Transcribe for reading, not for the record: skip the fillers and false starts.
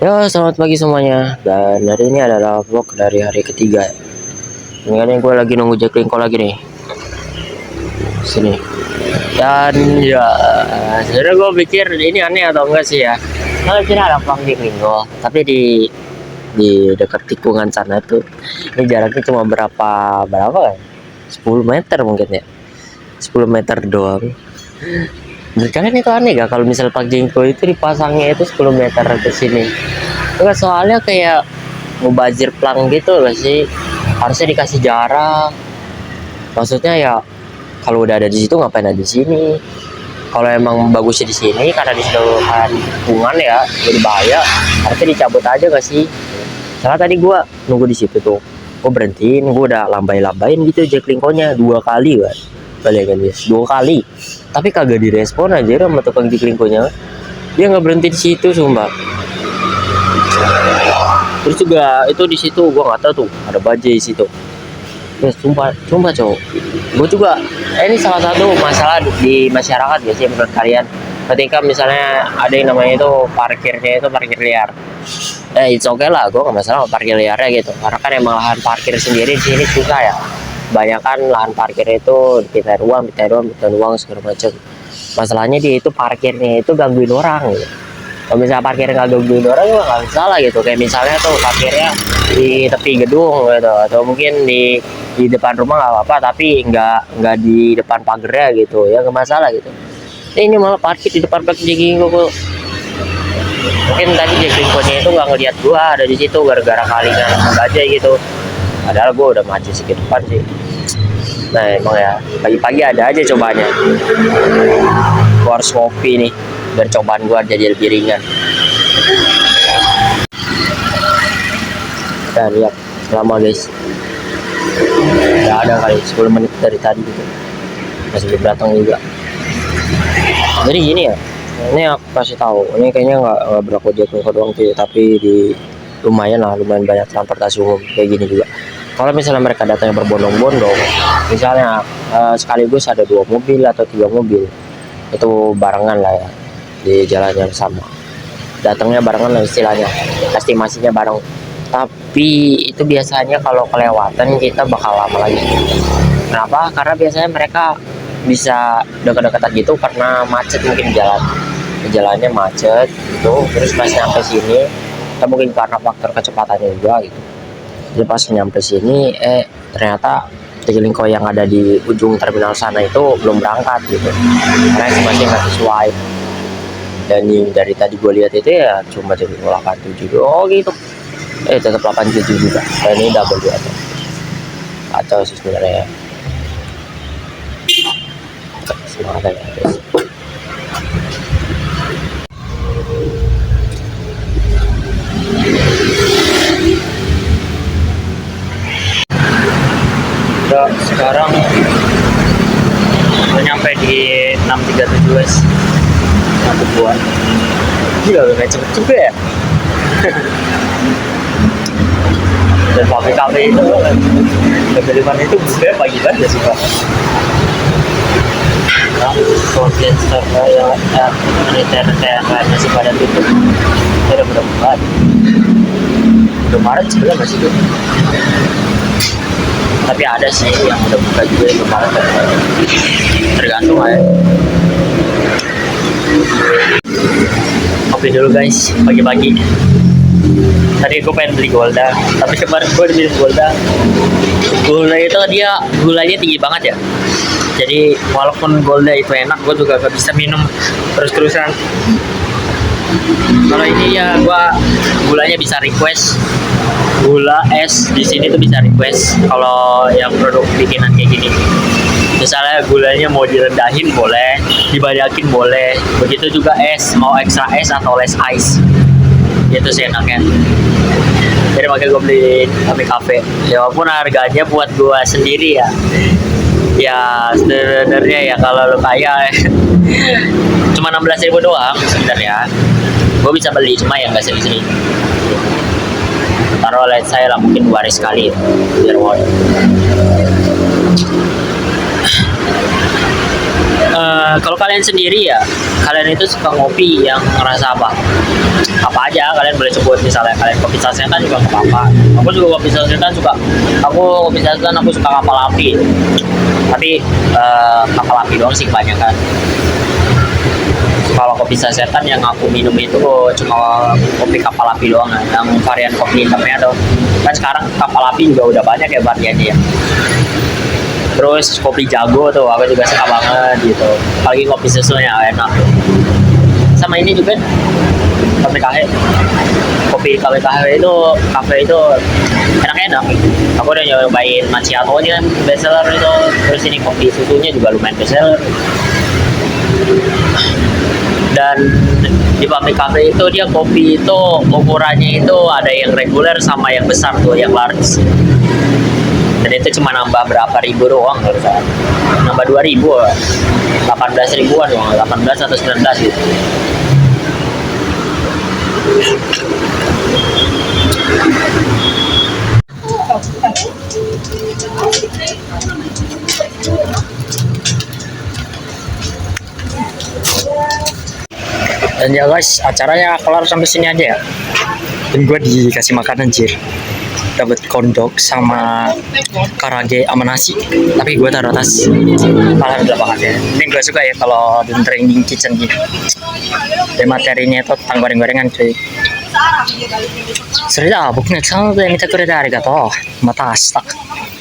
Ya, selamat pagi semuanya. Dan hari ini adalah vlog dari hari ketiga. Ini kan gue lagi nunggu Jack Linko lagi nih. Sini. Dan ya, sebenarnya gue pikir ini aneh atau enggak sih ya. Kalau kira ada pelang Jack Linko, tapi di dekat tikungan sana tuh, ini jaraknya cuma berapa ya? 10 meter mungkin ya. 10 meter doang. Menurut kalian itu aneh gak kalau misal Pak Jengko itu dipasangnya itu 10 meter ke sini? Enggak, soalnya kayak mubazir plang gitu loh sih. Harusnya dikasih jarak. Maksudnya ya kalau udah ada di situ ngapain ada di sini? Kalau emang bagusnya di sini karena disediakan lingkungan ya jadi bahaya, harusnya dicabut aja gak sih? Soalnya tadi gua nunggu di situ tuh, gua berhentiin, gua udah lambai-lambain gitu Jack Linko-nya 2 kali kan. Balik kan guys, 2 kali. Tapi kagak direspon aja sama tukang Jack Linko-nya. Dia nggak berhenti di situ sumpah. Terus juga itu di situ gua nggak tahu tuh ada bajai di situ. Ya, sumpah cowok. Gue juga ini salah satu masalah di masyarakat ya sih menurut kalian. Ketika misalnya ada yang namanya itu parkirnya itu parkir liar. It's okay lah, gue nggak masalah parkir liarnya gitu. Karena kan emang lahan parkir sendiri di sini susah ya. Banyak kan lahan parkir itu pintain uang segala macam. Masalahnya dia itu parkirnya itu gangguin orang gitu. Kalau misalnya parkir nggak gangguin orang juga nggak salah gitu. Kayak misalnya tuh parkirnya di tepi gedung gitu, atau mungkin di depan rumah nggak apa-apa, tapi nggak di depan pagernya gitu ya, nggak masalah gitu. Ini malah parkir di depan pagar Jekingko. Mungkin tadi Jekingkonya itu nggak ngeliat gua ada di situ gara-gara kalinya aja gitu. Padahal gua udah maju sedikit depan sih. Nah emang ya pagi-pagi ada aja cobanya. Gua harus ngopi nih biar cobaan gua jadi lebih ringan. Dan lihat lama guys, udah ada kali 10 menit dari tadi gitu, masih belum datang juga. Jadi gini ya, ini aku kasih tahu, ini kayaknya nggak berlaku Jack Linko doang sih, tapi di lumayan banyak transportasi umum kayak gini juga. Kalau misalnya mereka datangnya berbondong-bondong, misalnya sekaligus ada 2 mobil atau 3 mobil, itu barengan lah ya di jalan yang sama, datangnya barengan lah istilahnya, estimasinya bareng. Tapi itu biasanya kalau kelewatan kita bakal lama lagi. Kenapa? Karena biasanya mereka bisa dekat-dekatan gitu karena macet, mungkin jalannya macet gitu. Terus pas nyampe sini, kita mungkin karena faktor kecepatannya juga gitu. Jadi pas nyampe sini, ternyata Jack Linko yang ada di ujung terminal sana itu belum berangkat gitu. Karena masih nggak sesuai. Dan dari tadi gue lihat itu ya cuma Jack Linko 87 gitu. Tetap 87 juga. Dan ini double juga tuh. Kacau sih sebenarnya ya. Semangat ya guys. Udah sekarang udah nyampe di 637 guys. Satu buat. Gila udah cepet juga ya. Dan kafe itu depan itu buka pagi banget sih pak. Konten server yang militer kayak masih pada tutup. Udah mudah-mudahan. Udah Maret sebenarnya masih tutup. Tapi ada sih yang udah buka juga itu Maret. Tergantung aja. Kopi dulu guys, pagi-pagi. Tadi gue pengen beli Golda, tapi kemarin gue beli Golda itu dia gulanya tinggi banget ya. Jadi walaupun Golda itu enak, gue juga gak bisa minum terus-terusan. Kalau ini ya gue gulanya bisa request gula es, di sini tuh bisa request. Kalau yang produk bikinan kayak gini, misalnya gulanya mau direndahin boleh, dibanyakin boleh. Begitu juga es, mau extra es atau less ice. Itu sih enaknya. Jadi makanya gue beli Kami Cafe. Ya walaupun harganya buat gue sendiri ya, ya sebenarnya ya kalau lo kaya cuma 16.000 doang sebenarnya. Gue bisa beli, cuma ya nggak sering-sering. Taruh lihat saya lah mungkin 2 hari sekali biar worth. Kalau kalian sendiri ya, kalian itu suka ngopi yang rasa apa? Apa aja kalian boleh sebut, misalnya kalian kopi sasetan juga nggak apa-apa. Aku juga kopi sasetan suka. Aku suka kapal api. Tapi kapal api doang sih kebanyakan. Kalau kopi sasetan yang aku minum itu cuma kopi kapal api doang, yang varian kopi hitamnya dong. Kan sekarang kapal api juga udah banyak ya variannya ya. Terus kopi jago tuh aku juga suka banget gitu, apalagi kopi susunya enak. Sama ini juga kopi kafe. Kafe itu enak-enak. Aku udah nyobain macchiato nya bestseller itu, terus ini kopi susunya juga lumayan bestseller. Dan di pabrik kafe itu dia kopi itu ukurannya itu ada yang reguler sama yang besar tuh, yang large. Dan itu cuma nambah berapa ribu doang, kalau saya nambah 2.000, 18 ribuan doang, 18 atau 19 gitu. Dan ya guys, acaranya kelar sampai sini aja ya. Dan gue dikasih makan anjir, dapat kondok sama karage sama nasi, tapi gue taruh atas. Alhamdulillah banget ya. Ini gue suka ya kalau di training kitchen gitu. Dan materinya itu tentang goreng-gorengan cuy. それでは僕のチャンネルで見てくれてありがとう。また明日。